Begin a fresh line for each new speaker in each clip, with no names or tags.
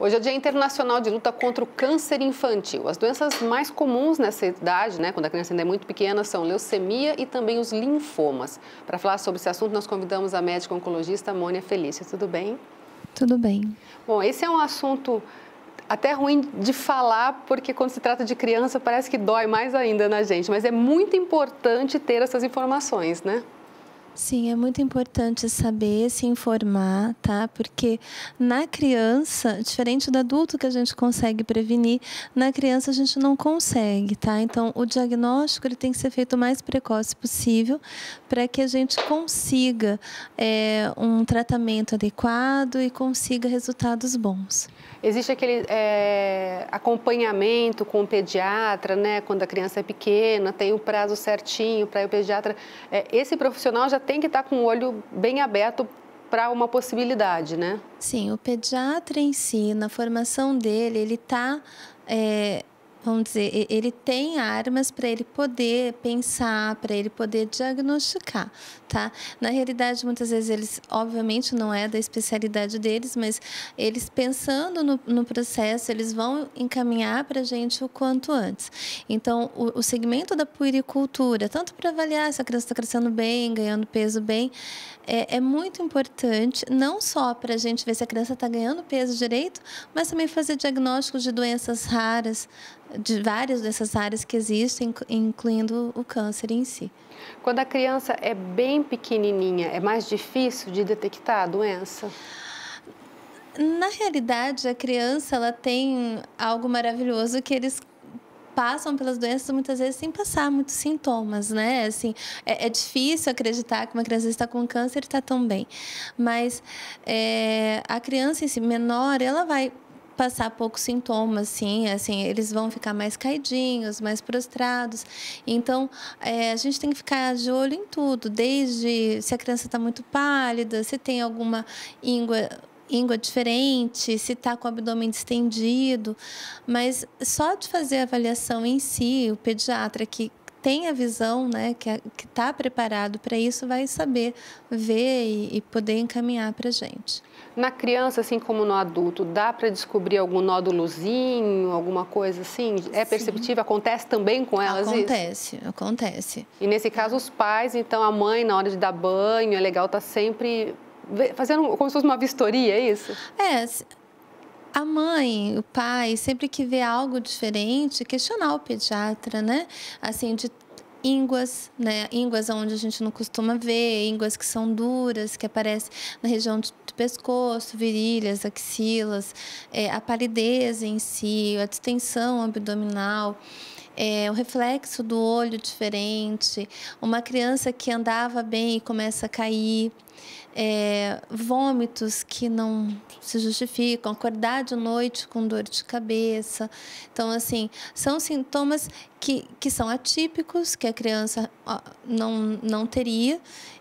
Hoje é Dia Internacional de Luta contra o Câncer Infantil. As doenças mais comuns nessa idade, quando a criança ainda é muito pequena, são leucemia e também os linfomas. Para falar sobre esse assunto, nós convidamos a médica oncologista Mônia Felício. Tudo bem?
Tudo bem.
Bom, esse é um assunto até ruim de falar, porque quando se trata de criança parece que dói mais ainda na gente, mas é muito importante ter essas informações, né?
Sim, é muito importante saber, se informar, tá? Porque na criança, diferente do adulto que a gente consegue prevenir, na criança a gente não consegue, tá? Então, o diagnóstico ele tem que ser feito o mais precoce possível para que a gente consiga um tratamento adequado e consiga resultados bons.
Existe aquele acompanhamento com o pediatra, né? Quando a criança é pequena, tem o prazo certinho para o pediatra. Esse profissional já tem que estar com o olho bem aberto para uma possibilidade, né?
Sim, o pediatra em si, na formação dele, ele está... vamos dizer, ele tem armas para ele poder pensar, para ele poder diagnosticar, tá? Na realidade, muitas vezes eles, obviamente, não é da especialidade deles, mas eles pensando no processo, eles vão encaminhar para a gente o quanto antes. Então, o segmento da puericultura, tanto para avaliar se a criança está crescendo bem, ganhando peso bem, é muito importante, não só para a gente ver se a criança está ganhando peso direito, mas também fazer diagnósticos de doenças raras, de várias dessas áreas que existem, incluindo o câncer em si.
Quando a criança é bem pequenininha, é mais difícil de detectar a doença?
Na realidade, a criança ela tem algo maravilhoso que eles passam pelas doenças muitas vezes sem passar muitos sintomas, né? Assim, é difícil acreditar que uma criança está com câncer e está tão bem, mas a criança em si, menor, ela vai passar poucos sintomas, sim, assim, eles vão ficar mais caidinhos, mais prostrados. Então, a gente tem que ficar de olho em tudo, desde se a criança está muito pálida, se tem alguma íngua diferente, se está com o abdômen distendido, mas só de fazer a avaliação em si, o pediatra que tem a visão, né, que está preparado para isso, vai saber ver e poder encaminhar para a gente.
Na criança, assim como no adulto, dá para descobrir algum nódulozinho, alguma coisa assim? É perceptível? Acontece também com elas isso?
Acontece.
E nesse caso, os pais, então a mãe, na hora de dar banho, é legal estar sempre fazendo como se fosse uma vistoria, é isso?
A mãe, o pai, sempre que vê algo diferente, questionar o pediatra, né? Assim, de ínguas, né? Ínguas onde a gente não costuma ver, ínguas que são duras, que aparecem na região do pescoço, virilhas, axilas, a palidez em si, a distensão abdominal. O reflexo do olho diferente, uma criança que andava bem e começa a cair, vômitos que não se justificam, acordar de noite com dor de cabeça. Então, assim, são sintomas que são atípicos, que a criança não teria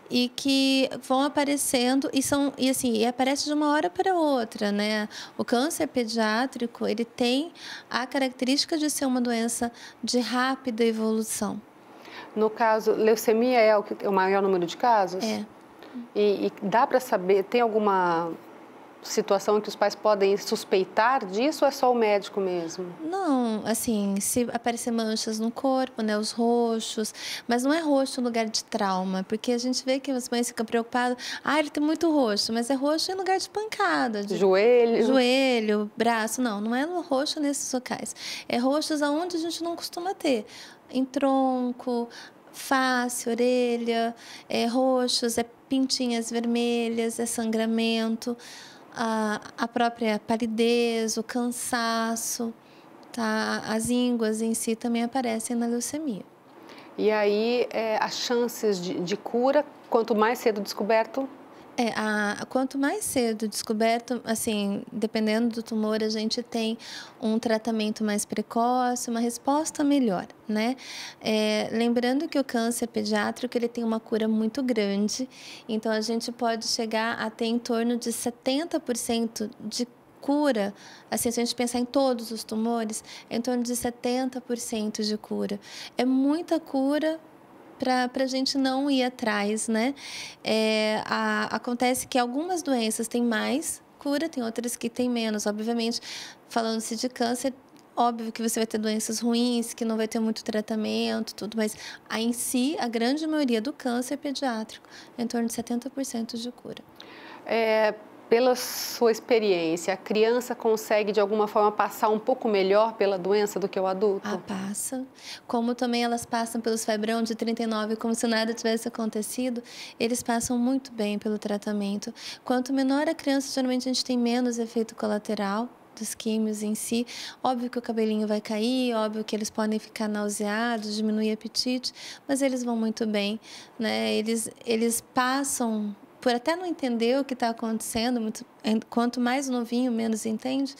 e que vão aparecendo e aparece de uma hora para outra, né? O câncer pediátrico, ele tem a característica de ser uma doença de rápida evolução.
No caso, leucemia é o maior número de casos? E dá para saber, tem alguma situação em que os pais podem suspeitar disso ou é só o médico mesmo?
Não, assim, se aparecer manchas no corpo, né, os roxos, mas não é roxo no lugar de trauma, porque a gente vê que as mães ficam preocupadas, ele tem muito roxo, mas é roxo em lugar de pancada. De joelho, braço, não é roxo nesses locais. É roxos aonde a gente não costuma ter, em tronco, face, orelha, roxos, pintinhas vermelhas, sangramento, a própria palidez, o cansaço, tá? As ínguas em si também aparecem na leucemia.
E aí, as chances de cura, quanto mais cedo descoberto?
Quanto mais cedo descoberto, assim, dependendo do tumor, a gente tem um tratamento mais precoce, uma resposta melhor, né? Lembrando que o câncer pediátrico, ele tem uma cura muito grande, então a gente pode chegar a ter em torno de 70% de cura, assim, se a gente pensar em todos os tumores, é em torno de 70% de cura. É muita cura para a gente não ir atrás, né? Acontece que algumas doenças têm mais cura, tem outras que têm menos. Obviamente, falando-se de câncer, óbvio que você vai ter doenças ruins, que não vai ter muito tratamento, tudo, mas em si, a grande maioria do câncer pediátrico, é em torno de 70% de cura.
Pela sua experiência, a criança consegue, de alguma forma, passar um pouco melhor pela doença do que o adulto?
Ah, passa. Como também elas passam pelos febrão de 39, como se nada tivesse acontecido, eles passam muito bem pelo tratamento. Quanto menor a criança, geralmente a gente tem menos efeito colateral dos químios em si. Óbvio que o cabelinho vai cair, óbvio que eles podem ficar nauseados, diminuir o apetite, mas eles vão muito bem, né? Eles passam por até não entender o que está acontecendo, quanto mais novinho, menos entende,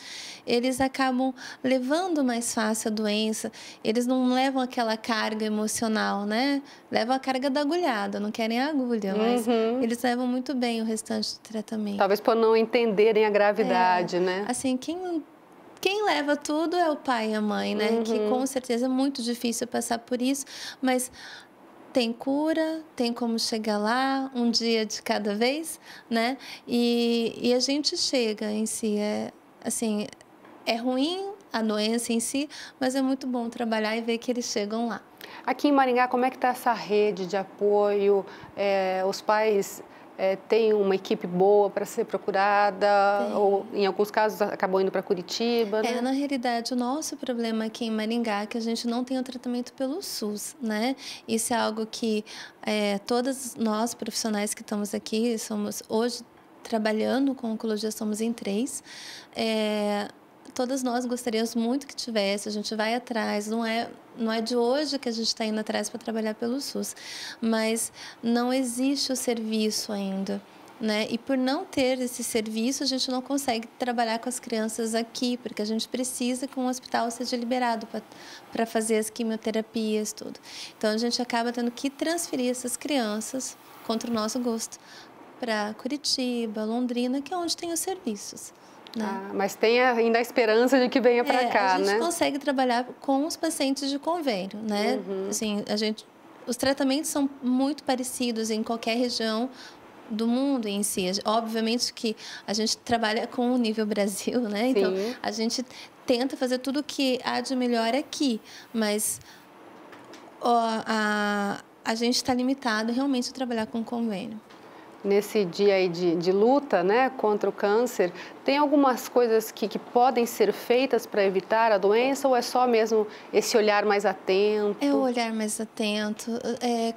eles acabam levando mais fácil a doença, eles não levam aquela carga emocional, né? Levam a carga da agulhada, não querem a agulha, mas eles levam muito bem o restante do tratamento.
Talvez por não entenderem a gravidade, né?
Assim, quem leva tudo é o pai e a mãe, né? Que com certeza é muito difícil passar por isso, mas tem cura, tem como chegar lá, um dia de cada vez, né? E a gente chega em si. É ruim a doença em si, mas é muito bom trabalhar e ver que eles chegam lá.
Aqui em Maringá, como é que está essa rede de apoio? Os pais têm uma equipe boa para ser procurada? Ou, em alguns casos, acabam indo para Curitiba, né?
Na realidade, o nosso problema aqui em Maringá é que a gente não tem o tratamento pelo SUS, né? Isso é algo que todas nós, profissionais que estamos aqui, somos hoje trabalhando com oncologia, somos em 3. Todas nós gostaríamos muito que tivesse, a gente vai atrás, não é de hoje que a gente está indo atrás para trabalhar pelo SUS, mas não existe o serviço ainda, né? E por não ter esse serviço, a gente não consegue trabalhar com as crianças aqui, porque a gente precisa que um hospital seja liberado para fazer as quimioterapias, tudo. Então, a gente acaba tendo que transferir essas crianças, contra o nosso gosto, para Curitiba, Londrina, que é onde tem os serviços.
Mas tem ainda a esperança de que venha para cá, né?
A gente consegue trabalhar com os pacientes de convênio, né? Assim, os tratamentos são muito parecidos em qualquer região do mundo em si. Obviamente que a gente trabalha com o nível Brasil, né? Então, a gente tenta fazer tudo o que há de melhor aqui, mas a gente está limitado realmente a trabalhar com convênio.
Nesse dia aí de luta, né, contra o câncer, tem algumas coisas que podem ser feitas para evitar a doença ou é só mesmo esse olhar mais atento?
É o olhar mais atento.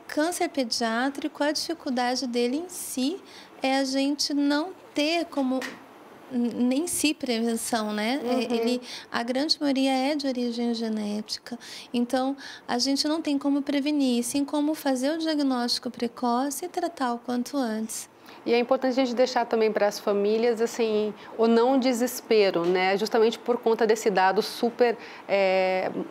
Câncer pediátrico, a dificuldade dele em si é a gente não ter como nem si prevenção, né? A grande maioria é de origem genética. Então, a gente não tem como prevenir, sim como fazer o diagnóstico precoce e tratar o quanto antes.
E é importante a gente deixar também para as famílias, assim, o não desespero, né? Justamente por conta desse dado super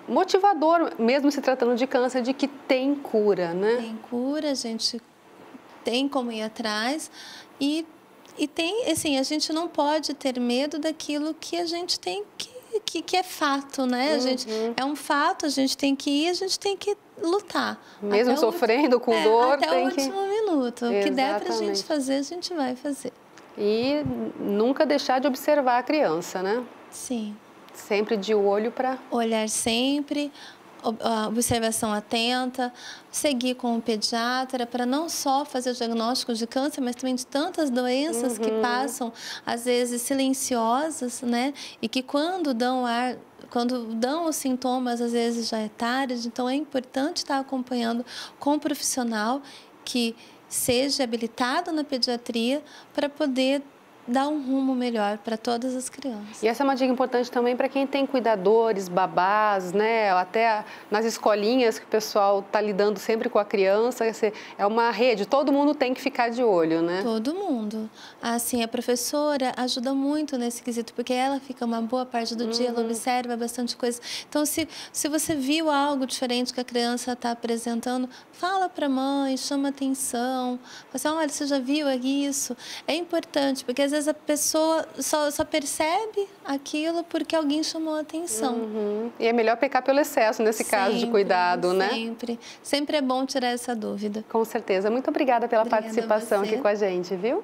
motivador, mesmo se tratando de câncer, de que tem cura, né?
Tem cura, a gente tem como ir atrás e tem, assim, a gente não pode ter medo daquilo que a gente tem que é fato, né? É um fato, a gente tem que ir, a gente tem que lutar.
Mesmo sofrendo, com dor,
até o último minuto. O que der pra gente fazer, a gente vai fazer.
E nunca deixar de observar a criança, né?
Sim.
Sempre de olho para...
Olhar sempre, observação atenta, seguir com o pediatra para não só fazer o diagnóstico de câncer, mas também de tantas doenças que passam, às vezes silenciosas, né? E que quando dão os sintomas, às vezes já é tarde. Então, é importante estar acompanhando com um profissional que seja habilitado na pediatria para poder dar um rumo melhor para todas as crianças.
E essa é uma dica importante também para quem tem cuidadores, babás, né? Até nas escolinhas que o pessoal está lidando sempre com a criança. É uma rede, todo mundo tem que ficar de olho, né?
Todo mundo. Assim, a professora ajuda muito nesse quesito, porque ela fica uma boa parte do dia, ela observa bastante coisa. Então, se você viu algo diferente que a criança está apresentando, fala para a mãe, chama atenção. Você, olha, você já viu isso? É importante, porque às vezes a pessoa só percebe aquilo porque alguém chamou a atenção.
E é melhor pecar pelo excesso nesse caso de cuidado, né?
Sempre é bom tirar essa dúvida.
Com certeza. Muito obrigada pela participação aqui com a gente, viu?